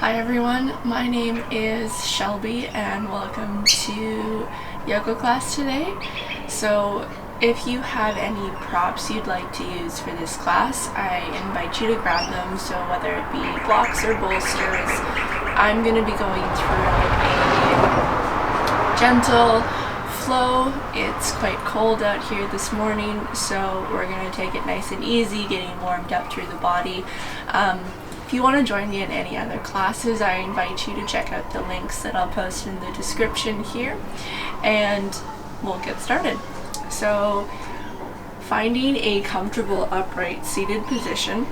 Hi everyone, my name is Shelby and welcome to yoga class today. So if you have any props you'd like to use for this class, I invite you to grab them. So whether it be blocks or bolsters, I'm going to be going through a gentle flow. It's quite cold out here this morning, so we're going to take it nice and easy, getting warmed up through the body. If you want to join me in any other classes, I invite you to check out the links that I'll post in the description here, and we'll get started. So, finding a comfortable upright seated position,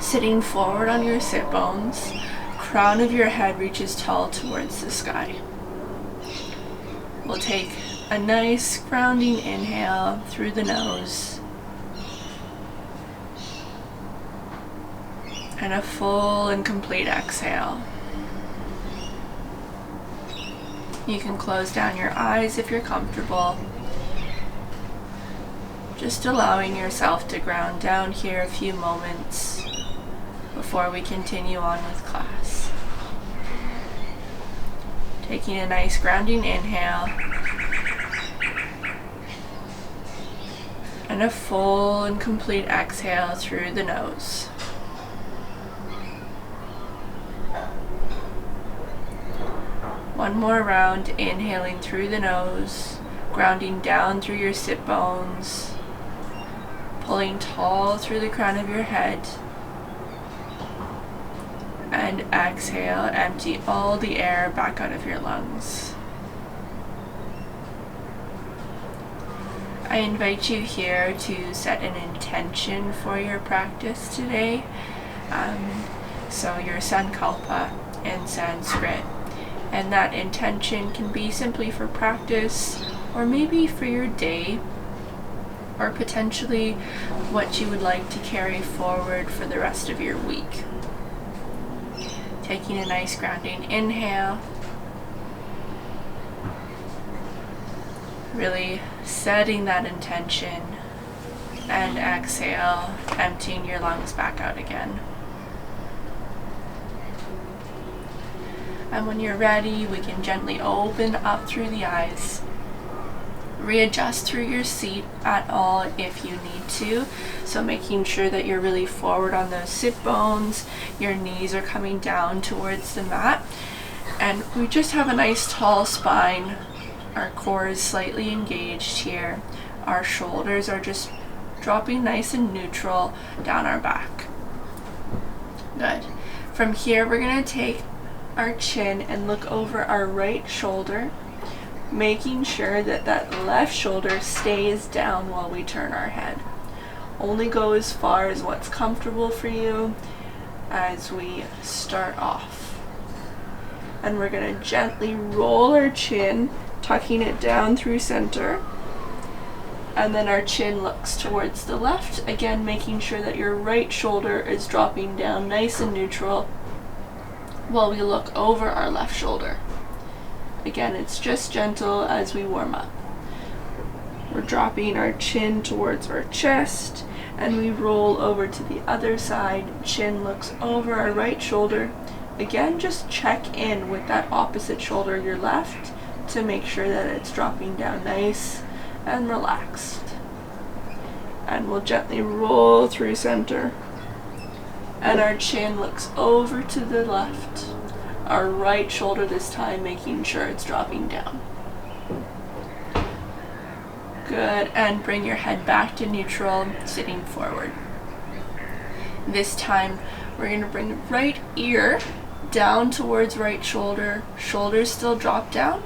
sitting forward on your sit bones, crown of your head reaches tall towards the sky. We'll take a nice grounding inhale through the nose and a full and complete exhale. You can close down your eyes if you're comfortable. Just allowing yourself to ground down here a few moments before we continue on with class. Taking a nice grounding inhale and a full and complete exhale through the nose. One more round, inhaling through the nose, grounding down through your sit bones, pulling tall through the crown of your head, and exhale, empty all the air back out of your lungs. I invite you here to set an intention for your practice today. So your Sankalpa in Sanskrit. And that intention can be simply for practice, or maybe for your day, or potentially what you would like to carry forward for the rest of your week. Taking a nice grounding inhale, really setting that intention, and exhale, emptying your lungs back out again. And when you're ready, we can gently open up through the eyes. Readjust through your seat at all if you need to. So making sure that you're really forward on those sit bones, your knees are coming down towards the mat. And we just have a nice tall spine. Our core is slightly engaged here. Our shoulders are just dropping nice and neutral down our back. Good. From here, we're going to take our chin and look over our right shoulder, making sure that that left shoulder stays down while we turn our head. Only go as far as what's comfortable for you as we start off. And we're going to gently roll our chin, tucking it down through center. And then our chin looks towards the left, again making sure that your right shoulder is dropping down nice and neutral while we look over our left shoulder. Again, it's just gentle as we warm up. We're dropping our chin towards our chest, and we roll over to the other side. Chin looks over our right shoulder. Again, just check in with that opposite shoulder, your left, to make sure that it's dropping down nice and relaxed. And we'll gently roll through center. And our chin looks over to the left. Our right shoulder this time, making sure it's dropping down. Good, and bring your head back to neutral, sitting forward. This time, we're going to bring right ear down towards right shoulder. Shoulders still drop down.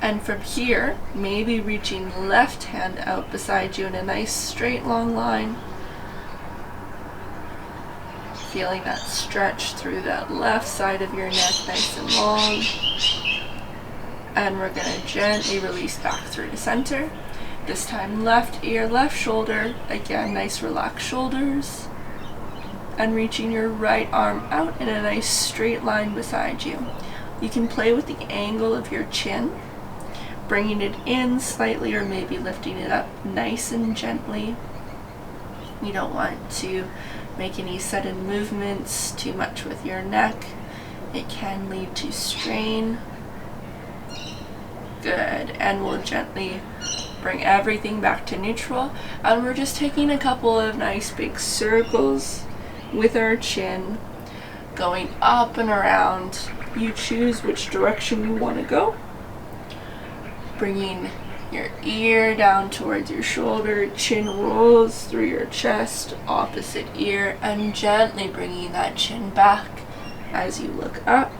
And from here, maybe reaching left hand out beside you in a nice straight long line. Feeling that stretch through that left side of your neck, nice and long. And we're going to gently release back through to center. This time left ear, left shoulder. Again, nice relaxed shoulders. And reaching your right arm out in a nice straight line beside you. You can play with the angle of your chin, bringing it in slightly or maybe lifting it up nice and gently. You don't want to make any sudden movements too much with your neck. It can lead to strain. Good, and we'll gently bring everything back to neutral, and we're just taking a couple of nice big circles with our chin, going up and around. You choose which direction you want to go. Bringing your ear down towards your shoulder, chin rolls through your chest, opposite ear, and gently bringing that chin back as you look up.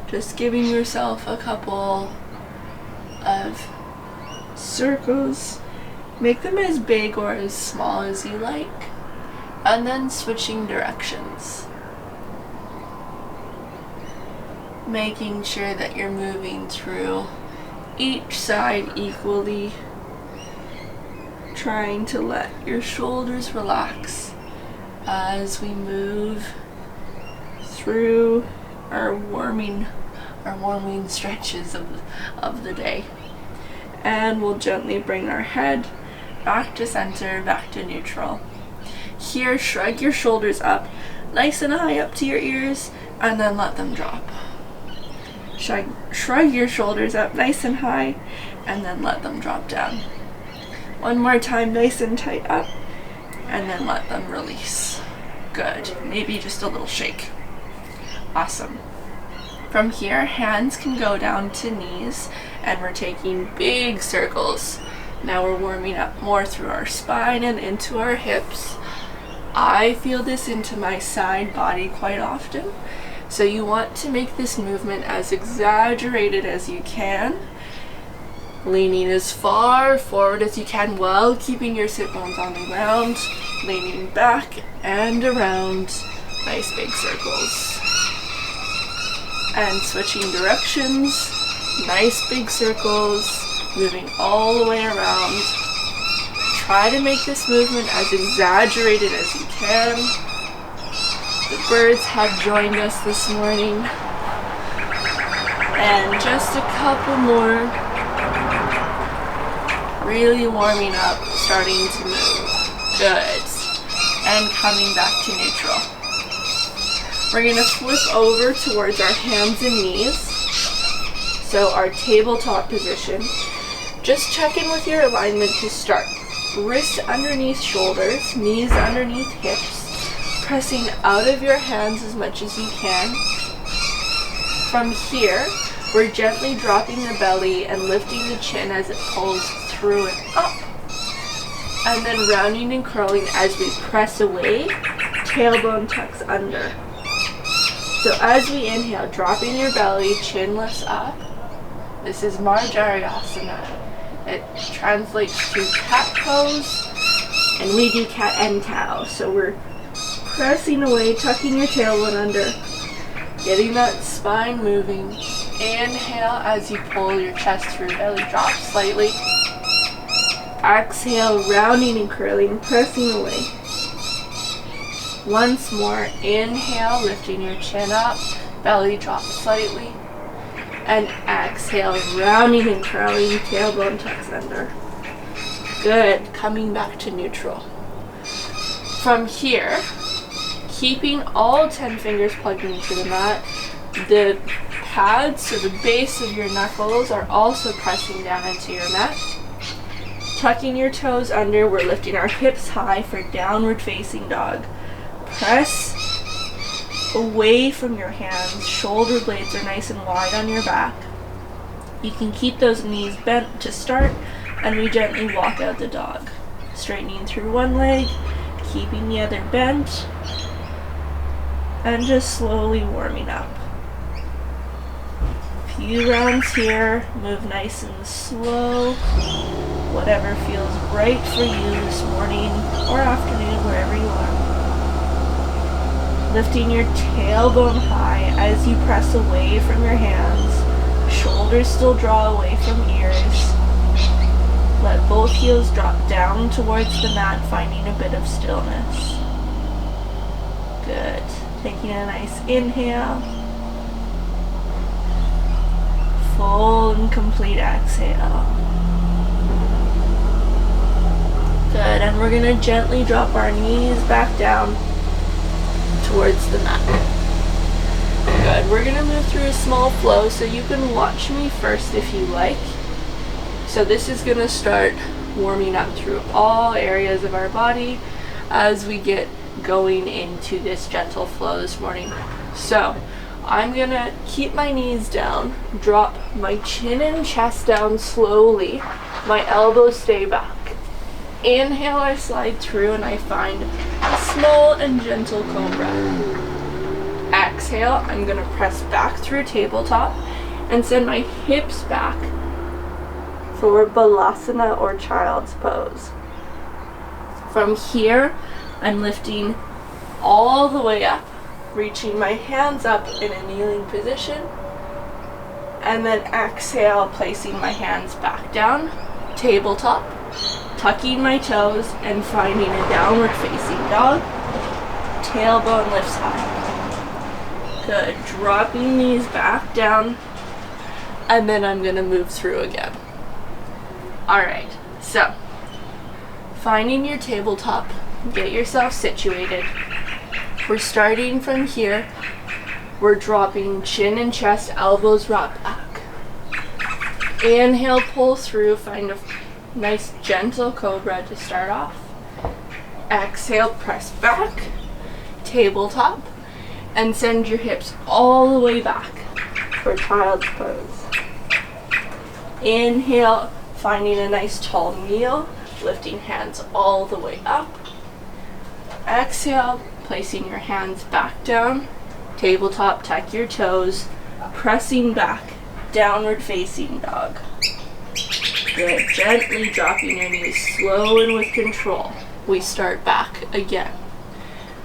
Just giving yourself a couple of circles. Make them as big or as small as you like, and then switching directions. Making sure that you're moving through each side equally, trying to let your shoulders relax as we move through our warming stretches of the day. And we'll gently bring our head back to center, back to neutral. Here, shrug your shoulders up, nice and high up to your ears, and then let them drop. Shrug your shoulders up nice and high, and then let them drop down. One more time, nice and tight up, and then let them release. Good. Maybe just a little shake. Awesome. From here, hands can go down to knees, and we're taking big circles. Now we're warming up more through our spine and into our hips. I feel this into my side body quite often, so you want to make this movement as exaggerated as you can, leaning as far forward as you can while keeping your sit bones on the ground, leaning back and around, nice big circles. And switching directions, nice big circles, moving all the way around. Try to make this movement as exaggerated as you can. The birds have joined us this morning. And just a couple more. Really warming up, starting to move. Good. And coming back to neutral. We're going to flip over towards our hands and knees. So our tabletop position. Just check in with your alignment to start. Wrists underneath shoulders, knees underneath hips, pressing out of your hands as much as you can. From here, we're gently dropping the belly and lifting the chin as it pulls through and up. And then rounding and curling as we press away, tailbone tucks under. So as we inhale, dropping your belly, chin lifts up. This is Marjarasana. It translates to cat pose, and we do cat and cow. So we're pressing away, tucking your tailbone under, getting that spine moving. Inhale as you pull your chest through, belly drops slightly. Exhale, rounding and curling, pressing away. Once more, inhale, lifting your chin up, belly drops slightly. And exhale, rounding and curling, tailbone tucks under. Good, coming back to neutral. From here, keeping all 10 fingers plugged into the mat, the pads, so the base of your knuckles, are also pressing down into your mat. Tucking your toes under, we're lifting our hips high for downward facing dog. Press away from your hands, shoulder blades are nice and wide on your back. You can keep those knees bent to start, and we gently walk out the dog. Straightening through one leg, keeping the other bent, and just slowly warming up. Few rounds here, move nice and slow, whatever feels right for you this morning or afternoon, wherever you are. Lifting your tailbone high as you press away from your hands. Shoulders still draw away from ears. Let both heels drop down towards the mat, finding a bit of stillness. Good. Taking a nice inhale. Full and complete exhale. Good, and we're gonna gently drop our knees back down towards the mat. Good, we're gonna move through a small flow, so you can watch me first if you like. So this is gonna start warming up through all areas of our body as we get going into this gentle flow this morning. So I'm gonna keep my knees down, drop my chin and chest down slowly, my elbows stay back. Inhale, I slide through and I find a small and gentle cobra. Exhale, I'm gonna press back through tabletop and send my hips back for balasana or child's pose. From here, I'm lifting all the way up, reaching my hands up in a kneeling position, and then exhale, placing my hands back down, tabletop, tucking my toes and finding a downward facing dog. Tailbone lifts high. Good, dropping knees back down, and then I'm gonna move through again. All right, so finding your tabletop, get yourself situated. We're starting from here. We're dropping chin and chest, elbows rock back. Inhale, pull through, find a nice gentle cobra to start off. Exhale, press back, tabletop, and send your hips all the way back for child's pose. Inhale, finding a nice tall kneel, lifting hands all the way up. Exhale, placing your hands back down, tabletop, tuck your toes, pressing back, downward facing dog. Good, gently dropping your knees, slow and with control. We start back again.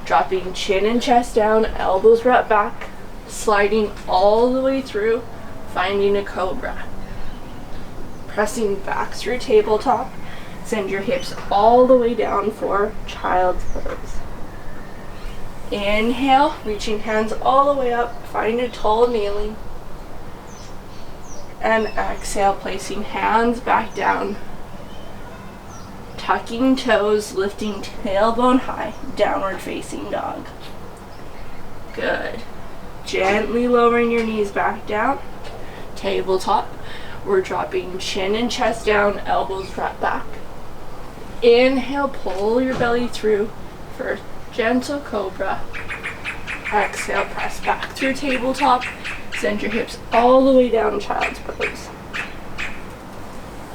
Dropping chin and chest down, elbows wrap back, sliding all the way through, finding a cobra. Pressing back through tabletop, send your hips all the way down for child's pose. Inhale, reaching hands all the way up, find a tall kneeling. And exhale, placing hands back down, tucking toes, lifting tailbone high, downward facing dog. Good. Gently lowering your knees back down, tabletop. We're dropping chin and chest down, elbows wrap back. Inhale, pull your belly through for gentle cobra. Exhale, press back through tabletop. Send your hips all the way down, child's pose.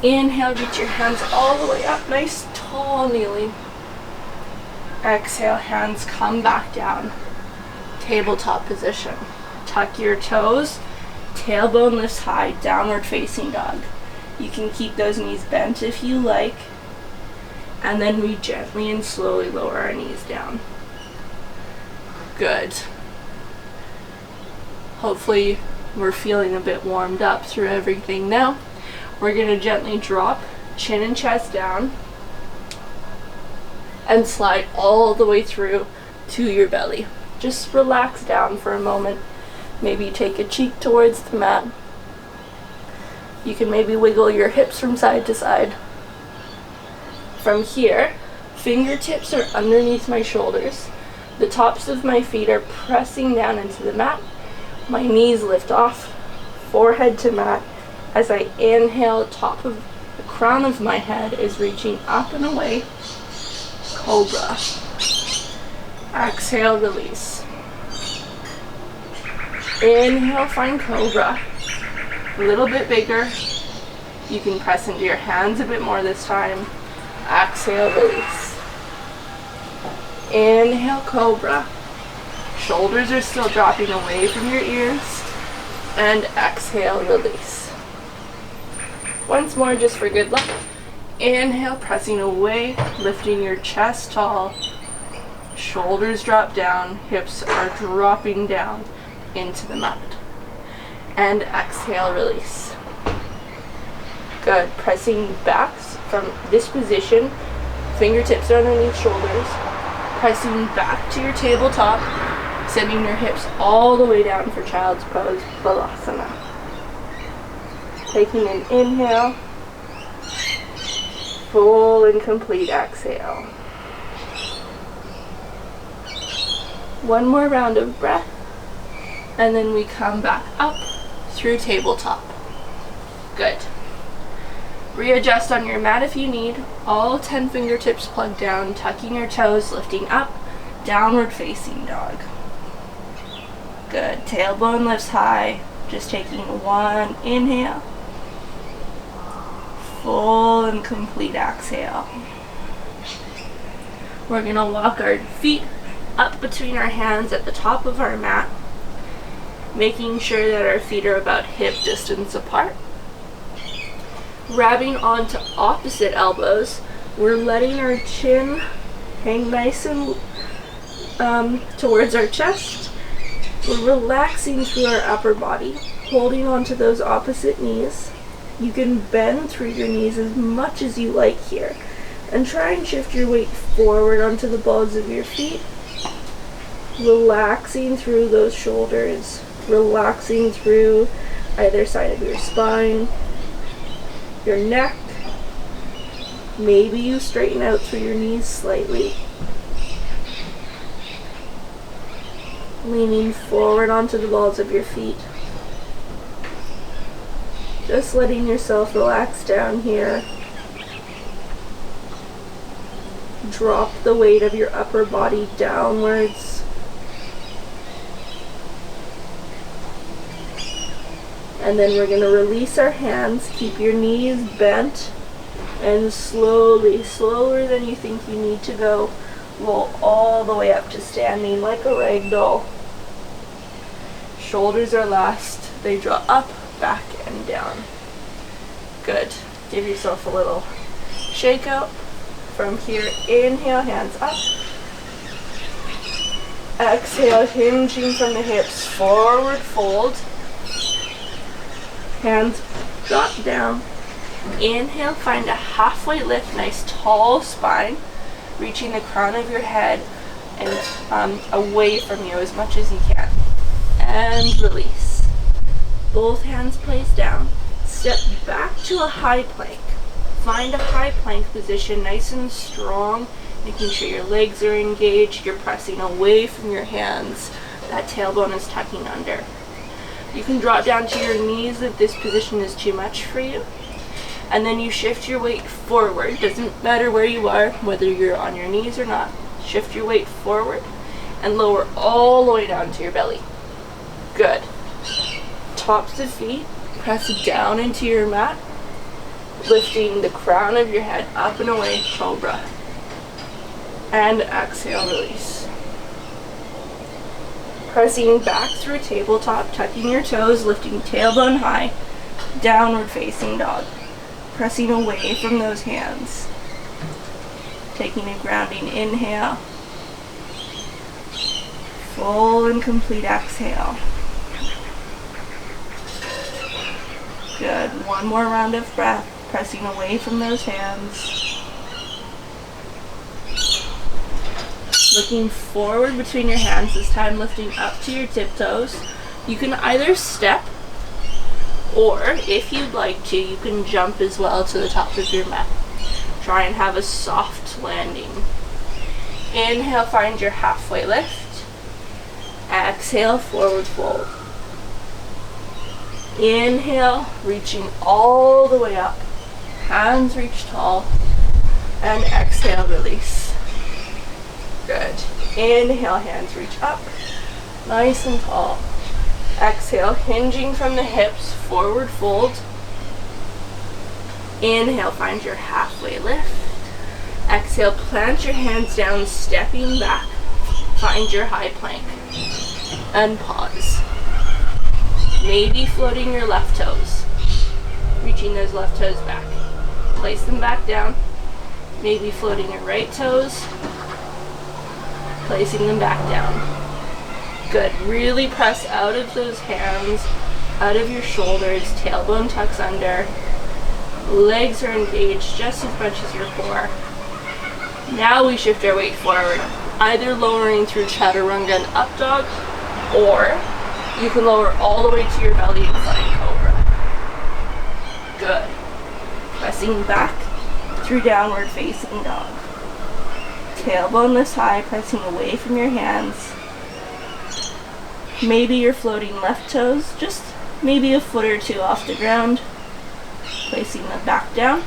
Inhale, reach your hands all the way up, nice tall kneeling. Exhale, hands come back down, tabletop position. Tuck your toes, tailbone lifts high, downward facing dog. You can keep those knees bent if you like, and then we gently and slowly lower our knees down. Good. Hopefully we're feeling a bit warmed up through everything now. We're going to gently drop chin and chest down and slide all the way through to your belly. Just relax down for a moment. Maybe take a cheek towards the mat. You can maybe wiggle your hips from side to side. From here, fingertips are underneath my shoulders. The tops of my feet are pressing down into the mat. My knees lift off, forehead to mat. As I inhale, top of the crown of my head is reaching up and away. Cobra. Exhale, release. Inhale, find cobra. A little bit bigger. You can press into your hands a bit more this time. Exhale, release. Inhale, cobra. Shoulders are still dropping away from your ears. And exhale, release. Once more, just for good luck. Inhale, pressing away, lifting your chest tall. Shoulders drop down, hips are dropping down into the mat. And exhale, release. Good. Pressing back from this position, fingertips are underneath shoulders. Pressing back to your tabletop, sending your hips all the way down for child's pose, balasana. Taking an inhale, Full and complete exhale. One more round of breath, and then we come back up through tabletop. Good. Readjust on your mat if you need. All 10 fingertips plugged down, tucking your toes, lifting up, downward facing dog. Good. Tailbone lifts high. Just taking one inhale. Full and complete exhale. We're going to walk our feet up between our hands at the top of our mat, making sure that our feet are about hip distance apart. Grabbing onto opposite elbows, we're letting our chin hang nice and towards our chest. We're relaxing through our upper body, holding onto those opposite knees. You can bend through your knees as much as you like here, and try and shift your weight forward onto the balls of your feet, relaxing through those shoulders, relaxing through either side of your spine, your neck. Maybe you straighten out through your knees slightly. Leaning forward onto the balls of your feet. Just letting yourself relax down here. Drop the weight of your upper body downwards. And then we're going to release our hands. Keep your knees bent, and slowly, slower than you think you need to go, roll all the way up to standing like a rag doll. Shoulders are last. They draw up, back, and down. Good. Give yourself a little shake out. From here, inhale, hands up. Exhale, hinging from the hips, forward fold. Hands drop down. Inhale, find a halfway lift, nice tall spine, reaching the crown of your head and away from you as much as you can. And release. Both hands placed down. Step back to a high plank. Find a high plank position, nice and strong, making sure your legs are engaged, you're pressing away from your hands. That tailbone is tucking under. You can drop down to your knees if this position is too much for you. And then you shift your weight forward. Doesn't matter where you are, whether you're on your knees or not. Shift your weight forward and lower all the way down to your belly. Good. Tops of feet, press down into your mat, lifting the crown of your head up and away, cobra. And exhale, release. Pressing back through tabletop, tucking your toes, lifting tailbone high, downward facing dog. Pressing away from those hands. Taking a grounding inhale. Full and complete exhale. Good. One more round of breath. Pressing away from those hands. Looking forward between your hands, this time lifting up to your tiptoes. You can either step, or if you'd like to, you can jump as well to the top of your mat. Try and have a soft landing. Inhale, find your halfway lift. Exhale, forward fold. Inhale, reaching all the way up. Hands reach tall. And exhale, release. Good. Inhale, hands reach up. Nice and tall. Exhale, hinging from the hips, forward fold. Inhale, find your halfway lift. Exhale, plant your hands down, stepping back. Find your high plank. And pause. Maybe floating your left toes. Reaching those left toes back. Place them back down. Maybe floating your right toes. Placing them back down. Good. Really press out of those hands, out of your shoulders, tailbone tucks under. Legs are engaged just as much as your core. Now we shift our weight forward, either lowering through chaturanga and up dog, or you can lower all the way to your belly and flying cobra. Good. Pressing back through downward facing dog. Tailbone lifts high, pressing away from your hands. Maybe you're floating left toes, just maybe a foot or two off the ground, placing them back down.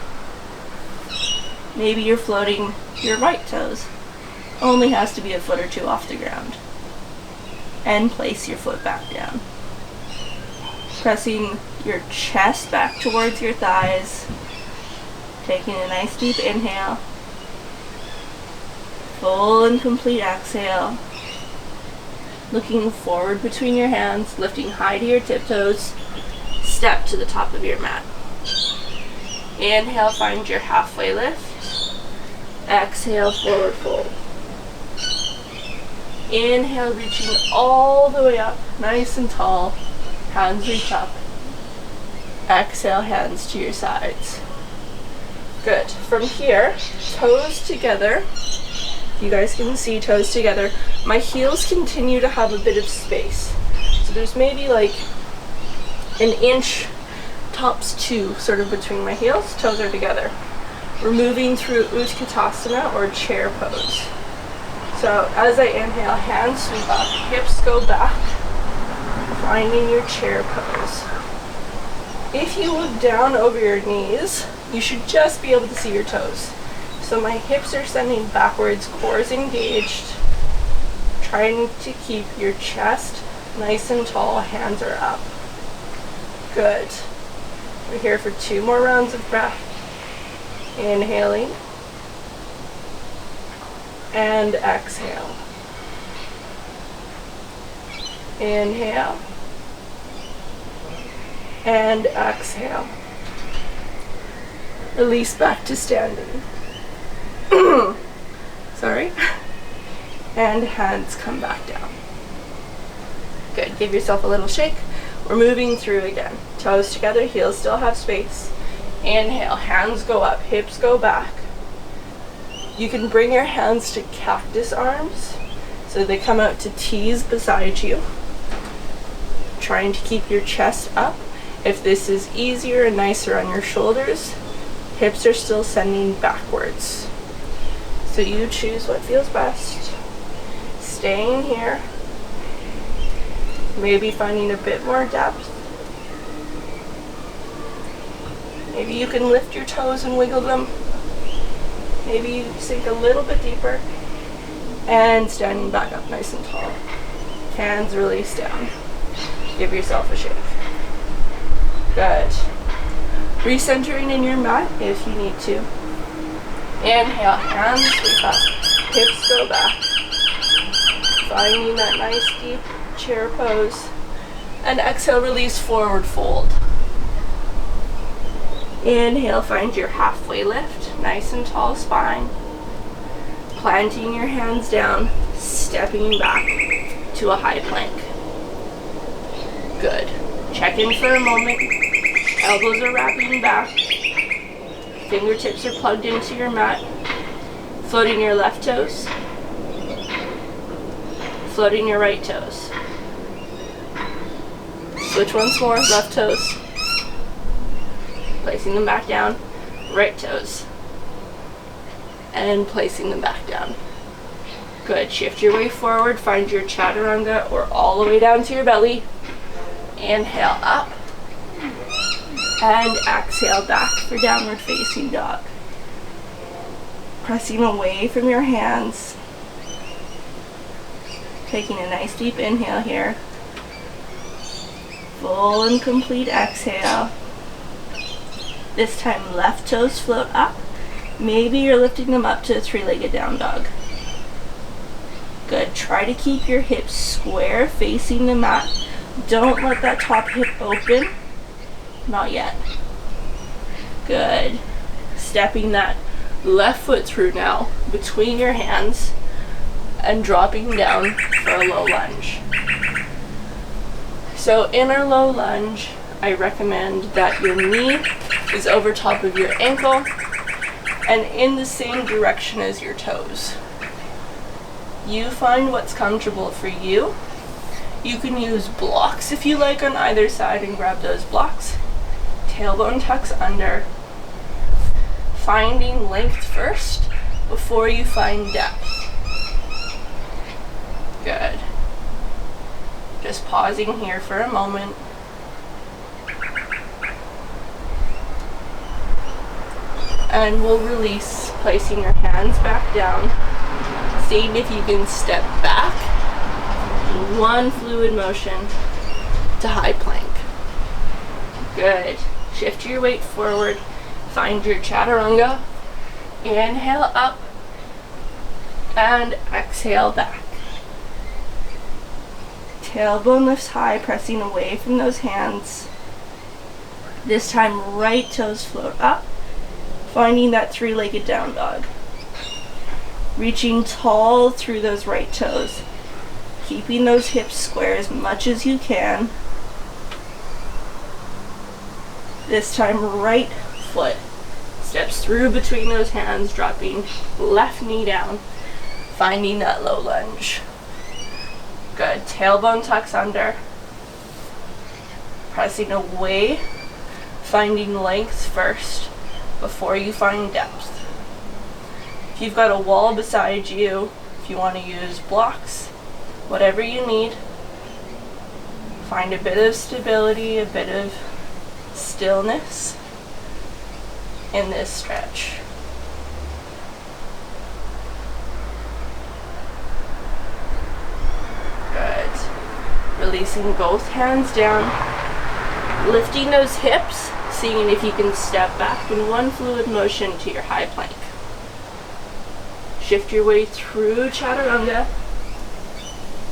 Maybe you're floating your right toes, only has to be a foot or two off the ground. And place your foot back down. Pressing your chest back towards your thighs, taking a nice deep inhale, full and complete exhale. Looking forward between your hands, lifting high to your tiptoes, step to the top of your mat. Inhale, find your halfway lift. Exhale, forward fold. Inhale, reaching all the way up, nice and tall. Hands reach up. Exhale, hands to your sides. Good. From here, toes together. You guys can see toes together. My heels continue to have a bit of space. So there's maybe like an inch, tops 2, sort of between my heels. Toes are together. We're moving through Utkatasana or chair pose. So as I inhale, hands sweep up, hips go back, finding your chair pose. If you look down over your knees, you should just be able to see your toes. So my hips are sending backwards, core is engaged, trying to keep your chest nice and tall, hands are up. Good. We're here for 2 more rounds of breath. Inhaling and exhale. Inhale and exhale. Release back to standing. Sorry. And hands come back down. Good. Give yourself a little shake. We're moving through again. Toes together, heels still have space. Inhale, hands go up, hips go back. You can bring your hands to cactus arms, so they come out to T's beside you. Trying to keep your chest up. If this is easier and nicer on your shoulders, hips are still sending backwards. So you choose what feels best. Staying here. Maybe finding a bit more depth. Maybe you can lift your toes and wiggle them. Maybe you sink a little bit deeper. And standing back up nice and tall. Hands release down. Give yourself a shake. Good. Recentering in your mat if you need to. Inhale, hands sweep up. Hips go back. Finding that nice deep chair pose. And exhale, release, forward fold. Inhale, find your halfway lift, nice and tall spine. Planting your hands down, stepping back to a high plank. Good. Check in for a moment. Elbows are wrapping back. Fingertips are plugged into your mat. Floating your left toes. Floating your right toes. Switch once more, left toes. Placing them back down, right toes, and placing them back down. Good. Shift your way forward, find your chaturanga or all the way down to your belly. Inhale up, and exhale back for downward facing dog. Pressing away from your hands. Taking a nice deep inhale here. Full and complete exhale. This time left toes float up. Maybe you're lifting them up to a 3-legged down dog. Good. Try to keep your hips square facing the mat. Don't let that top hip open. Not yet. Good. Stepping that left foot through now between your hands and dropping down for a low lunge. So in our low lunge, I recommend that your knee is over top of your ankle and in the same direction as your toes. You find what's comfortable for you. You can use blocks if you like on either side and grab those blocks. Tailbone tucks under. finding length first before you find depth. Good. Just pausing here for a moment. And we'll release, placing your hands back down, seeing if you can step back in one fluid motion to high plank. Good. Shift your weight forward, find your chaturanga, inhale up, and exhale back. Tailbone lifts high, pressing away from those hands. This time, right toes float up, finding that three-legged down dog. Reaching tall through those right toes, keeping those hips square as much as you can. This time, right foot steps through between those hands, dropping left knee down, finding that low lunge. Good. Tailbone tucks under, pressing away, finding length first before you find depth. If you've got a wall beside you, if you want to use blocks, whatever you need, find a bit of stability, a bit of stillness in this stretch. Good. Releasing both hands down, lifting those hips, seeing if you can step back in one fluid motion to your high plank. Shift your way through chaturanga.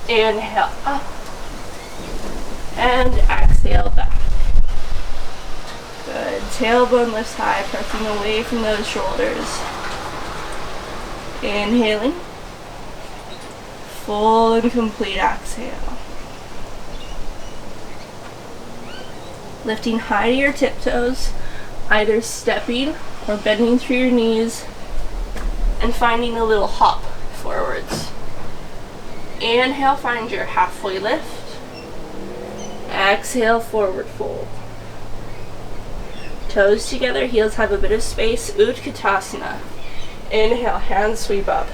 Inhale up and exhale back. Good. Tailbone lifts high, pressing away from those shoulders. Inhaling. Full and complete exhale. Lifting high to your tiptoes, either stepping or bending through your knees, and finding a little hop forwards. Inhale, find your halfway lift. Exhale, forward fold. Toes together, heels have a bit of space, Utkatasana. Inhale, hands sweep up.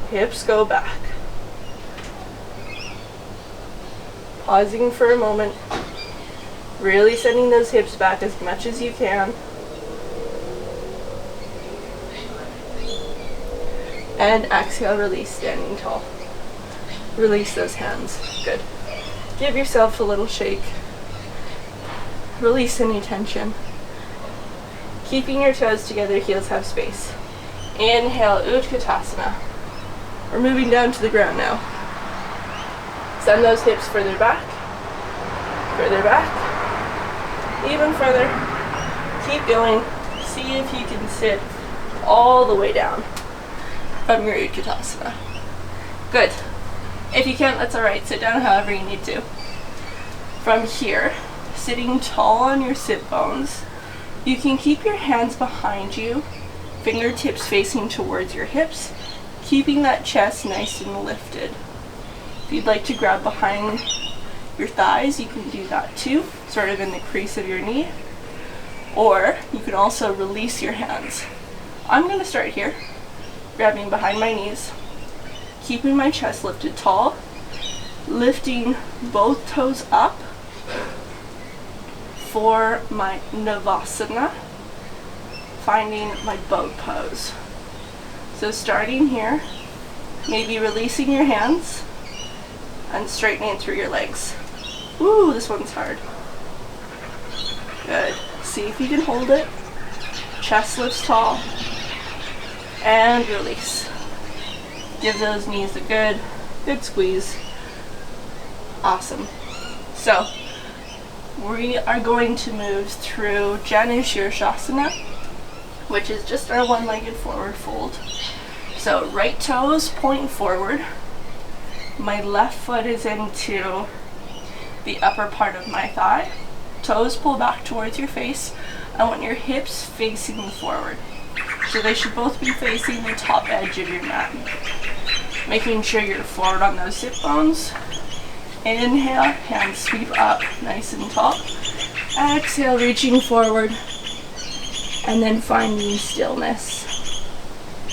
Hips go back. Pausing for a moment. Really sending those hips back as much as you can. And exhale, release, standing tall. Release those hands. Good. Give yourself a little shake. Release any tension. Keeping your toes together, heels have space. Inhale, Utkatasana. We're moving down to the ground now. Send those hips further back, even further. Keep going. See if you can sit all the way down from your Utkatasana. Good. If you can't, that's alright. Sit down however you need to. From here, sitting tall on your sit bones, you can keep your hands behind you, fingertips facing towards your hips, keeping that chest nice and lifted. If you'd like to grab behind your thighs, you can do that too, sort of in the crease of your knee. Or you can also release your hands. I'm going to start here, grabbing behind my knees, keeping my chest lifted tall, lifting both toes up for my Navasana, finding my boat pose. So starting here, maybe releasing your hands and straightening through your legs. Ooh, this one's hard. Good. See if you can hold it. Chest lifts tall. And release. Give those knees a good squeeze. Awesome. So, we are going to move through Janu Shirshasana, which is just our one-legged forward fold. So right toes point forward. My left foot is into the upper part of my thigh. Toes pull back towards your face. I want your hips facing forward. So they should both be facing the top edge of your mat. Making sure you're forward on those sit bones. Inhale, hands sweep up, nice and tall. Exhale, reaching forward. and then finding stillness.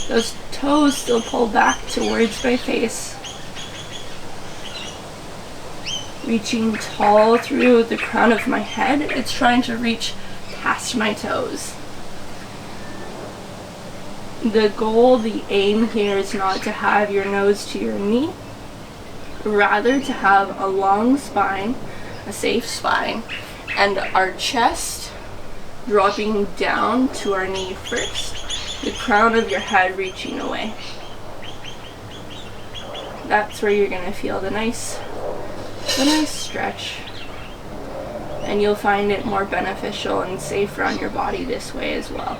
Those toes still pull back towards my face. Reaching tall through the crown of my head. It's trying to reach past my toes. The goal, the aim here is not to have your nose to your knee, rather to have a long spine, a safe spine, and our chest dropping down to our knee first, the crown of your head reaching away. That's where you're gonna feel the nice stretch, and you'll find it more beneficial and safer on your body this way as well.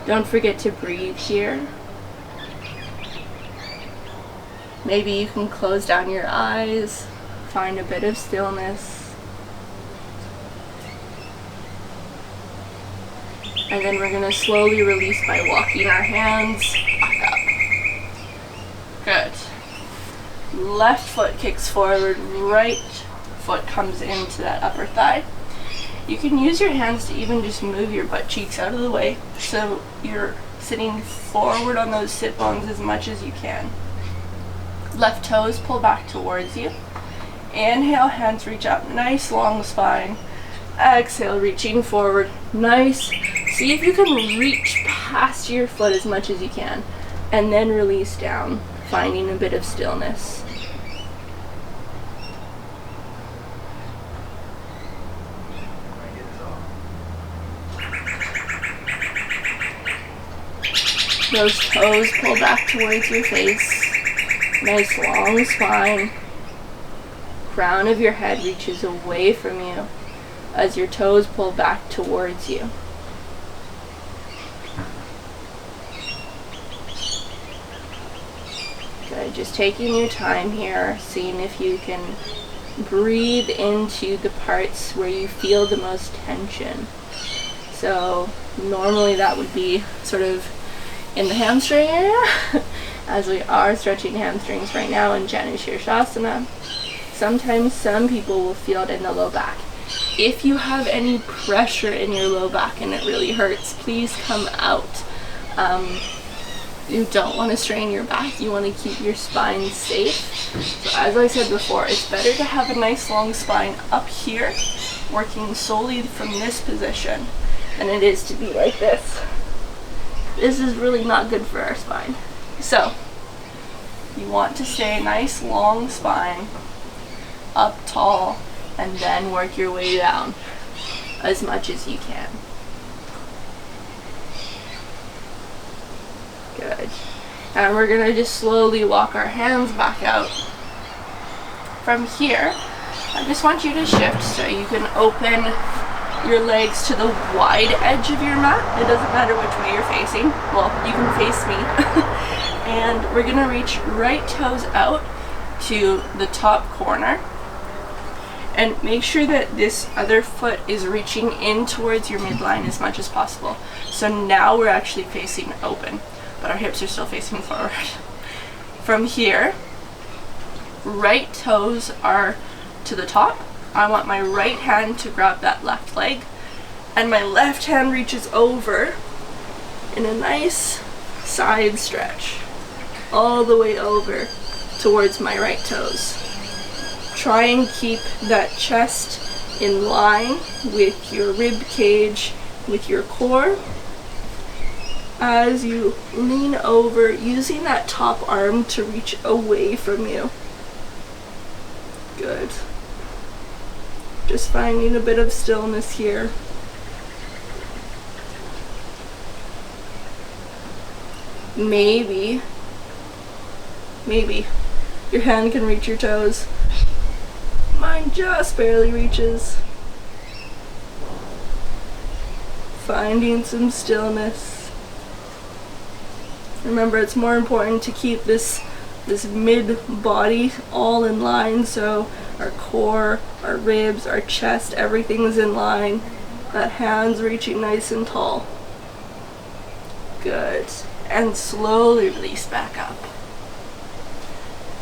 Don't forget to breathe here. Maybe you can close down your eyes, find a bit of stillness, and then we're gonna slowly release by walking our hands back up. Good. Left foot kicks forward, right foot comes into that upper thigh. You can use your hands to even just move your butt cheeks out of the way so you're sitting forward on those sit bones as much as you can. Left toes pull back towards you. Inhale, hands reach up, nice long spine. Exhale, reaching forward, nice. See if you can reach past your foot as much as you can, and then release down, finding a bit of stillness. Those toes pull back towards your face. Nice long spine. Crown of your head reaches away from you as your toes pull back towards you. Good. Just taking your time here, seeing if you can breathe into the parts where you feel the most tension. So normally that would be sort of in the hamstring area, as we are stretching hamstrings right now in Janu Shirshasana. Sometimes some people will feel it in the low back. If you have any pressure in your low back and it really hurts, please come out. You don't want to strain your back. You want to keep your spine safe. So as I said before, it's better to have a nice long spine up here, working solely from this position, than it is to be like this. This is really not good for our spine. So, you want to stay nice long spine, up tall, and then work your way down as much as you can. Good. And we're gonna just slowly walk our hands back out. From here, I just want you to shift so you can open your legs to the wide edge of your mat. It doesn't matter which way you're facing. Well, you can face me. And we're gonna reach right toes out to the top corner. And make sure that this other foot is reaching in towards your midline as much as possible. So now we're actually facing open, but our hips are still facing forward. From here, right toes are to the top. I want my right hand to grab that left leg, and my left hand reaches over in a nice side stretch, all the way over towards my right toes. Try and keep that chest in line with your rib cage, with your core, as you lean over, using that top arm to reach away from you. Good. Just finding a bit of stillness here. Maybe your hand can reach your toes. Mine just barely reaches. Finding some stillness. Remember, it's more important to keep this mid-body all in line, so our core, our ribs, our chest, everything's in line. That hand's reaching nice and tall. Good. And slowly release back up.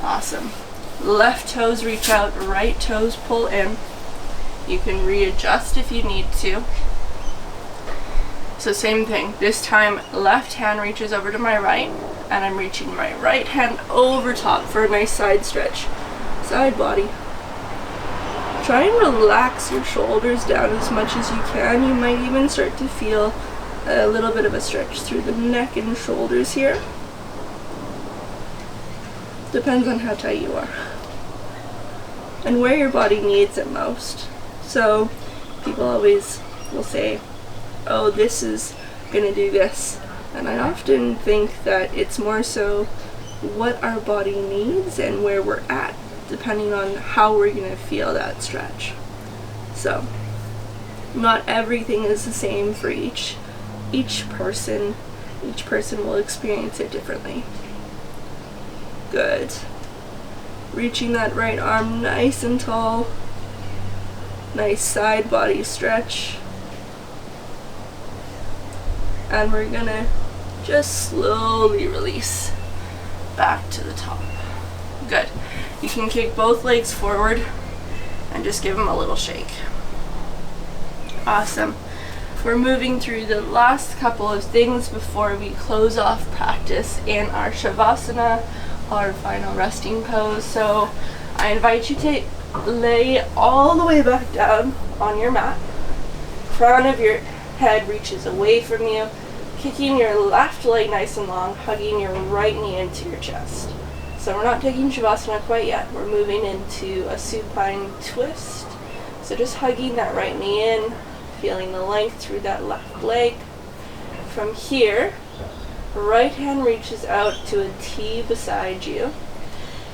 Awesome. Left toes reach out, right toes pull in. You can readjust if you need to. So same thing. This time, left hand reaches over to my right, and I'm reaching my right hand over top for a nice side stretch. Side body. Try and relax your shoulders down as much as you can. You might even start to feel a little bit of a stretch through the neck and shoulders here. Depends on how tight you are and where your body needs it most. So people always will say, oh, this is gonna do this, and I often think that it's more so what our body needs and where we're at, depending on how we're gonna feel that stretch. So not everything is the same for each person. Each person will experience it differently. Good. Reaching that right arm nice and tall. Nice side body stretch. And we're gonna just slowly release back to the top. Good. You can kick both legs forward and just give them a little shake. Awesome. We're moving through the last couple of things before we close off practice in our Shavasana, our final resting pose. So I invite you to lay all the way back down on your mat. Crown of your head reaches away from you, kicking your left leg nice and long, hugging your right knee into your chest. So we're not taking Shavasana quite yet. We're moving into a supine twist. So just hugging that right knee in, feeling the length through that left leg. From here, right hand reaches out to a T beside you,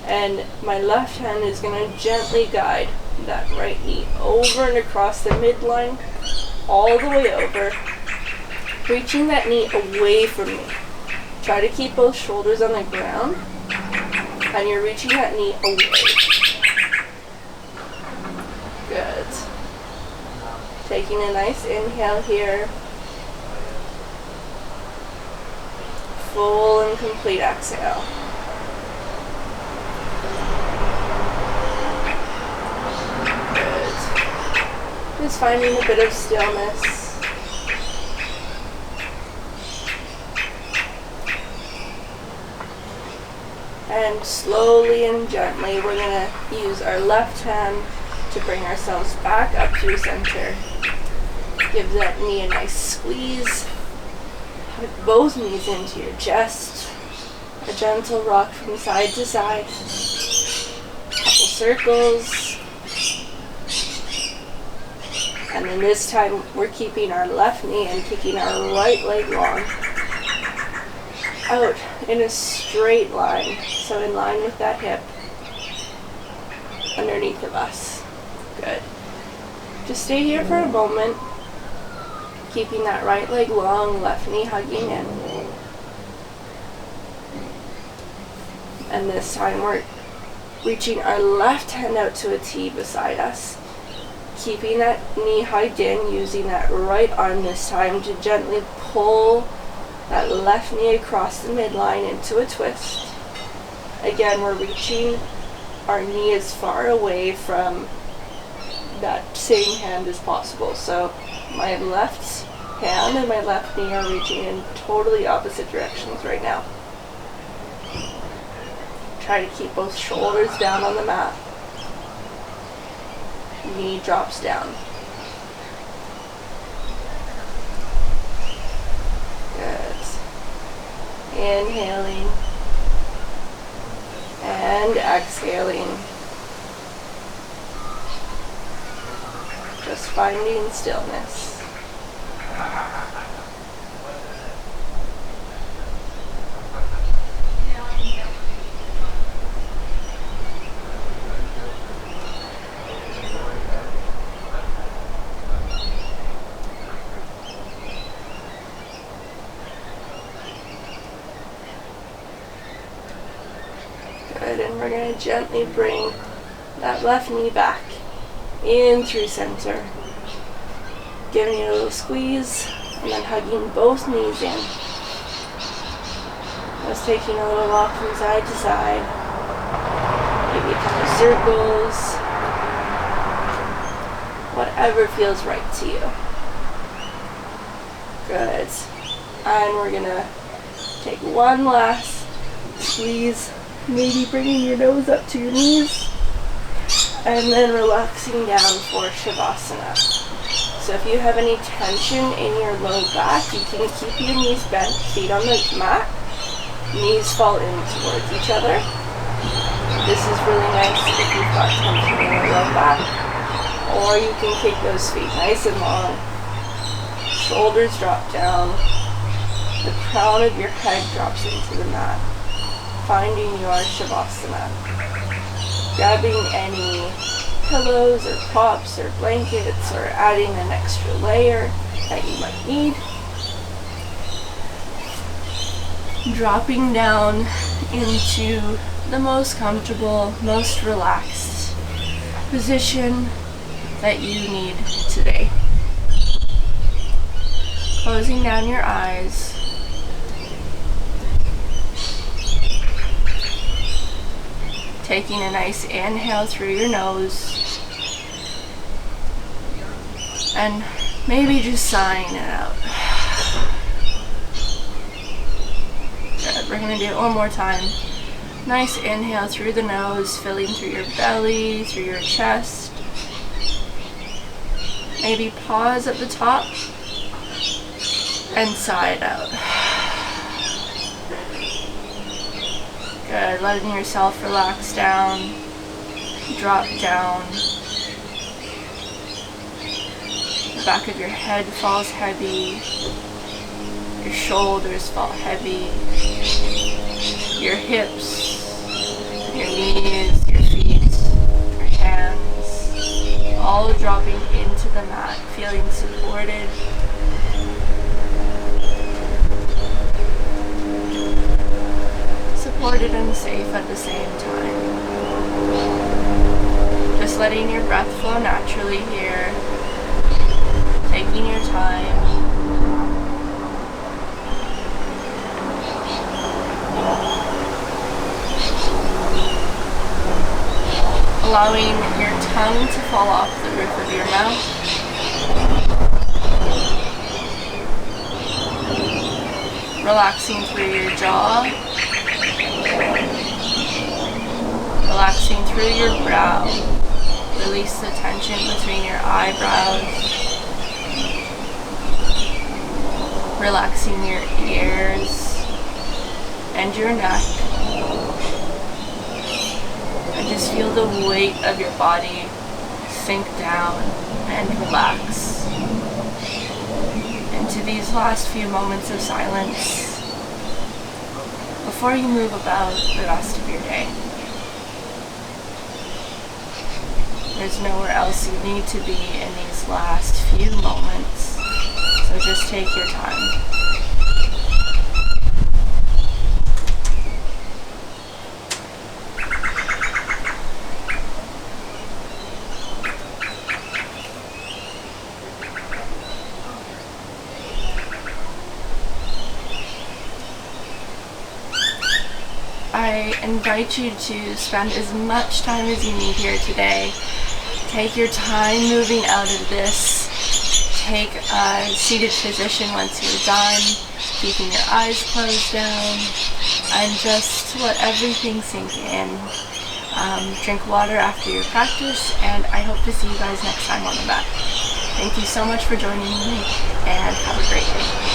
and my left hand is going to gently guide that right knee over and across the midline, all the way over, reaching that knee away from me. Try to keep both shoulders on the ground, and you're reaching that knee away. Good. Taking a nice inhale here. Full and complete exhale. Good. Just finding a bit of stillness. And slowly and gently, we're going to use our left hand to bring ourselves back up through center. Give that knee a nice squeeze. Put both knees into your chest. A gentle rock from side to side. Couple circles. And then this time we're keeping our left knee and kicking our right leg long out in a straight line. So in line with that hip underneath of us. Good. Just stay here for a moment. Keeping that right leg long, left knee hugging in. And this time we're reaching our left hand out to a T beside us. Keeping that knee hugged in, using that right arm this time to gently pull that left knee across the midline into a twist. Again, we're reaching our knee as far away from that same hand as possible. So my left hand and my left knee are reaching in totally opposite directions right now. Try to keep both shoulders down on the mat. Knee drops down. Good. Inhaling and exhaling. Just finding stillness. Good, and we're going to gently bring that left knee back in through center. Giving it a little squeeze, and then hugging both knees in. Just taking a little walk from side to side. Maybe a couple circles. Whatever feels right to you. Good. And we're gonna take one last squeeze, maybe bringing your nose up to your knees, and then relaxing down for Shavasana. So if you have any tension in your low back, you can keep your knees bent, feet on the mat, knees fall in towards each other. This is really nice if you've got tension in your low back, or you can kick those feet nice and long. Shoulders drop down, the crown of your head drops into the mat, finding your Shavasana. Grabbing any pillows or props or blankets or adding an extra layer that you might need. Dropping down into the most comfortable, most relaxed position that you need today. Closing down your eyes. Taking a nice inhale through your nose. And maybe just sighing it out. Good. We're going to do it one more time. Nice inhale through the nose, filling through your belly, through your chest. Maybe pause at the top and sigh it out. Good. Letting yourself relax down, drop down. The back of your head falls heavy. Your shoulders fall heavy. Your hips, your knees, your feet, your hands, all dropping into the mat, feeling supported. Supported and safe at the same time. Just letting your breath flow naturally here. Taking your time. Allowing your tongue to fall off the roof of your mouth. Relaxing through your jaw. Relaxing through your brow. Release the tension between your eyebrows. Relaxing your ears and your neck. And just feel the weight of your body sink down and relax into these last few moments of silence before you move about the rest of your day. There's nowhere else you need to be in these last few moments, so just take your time. I invite you to spend as much time as you need here today. Take your time moving out of this. Take a seated position once you're done, keeping your eyes closed down, and just let everything sink in. Drink water after your practice, and I hope to see you guys next time on the mat. Thank you so much for joining me, and have a great day.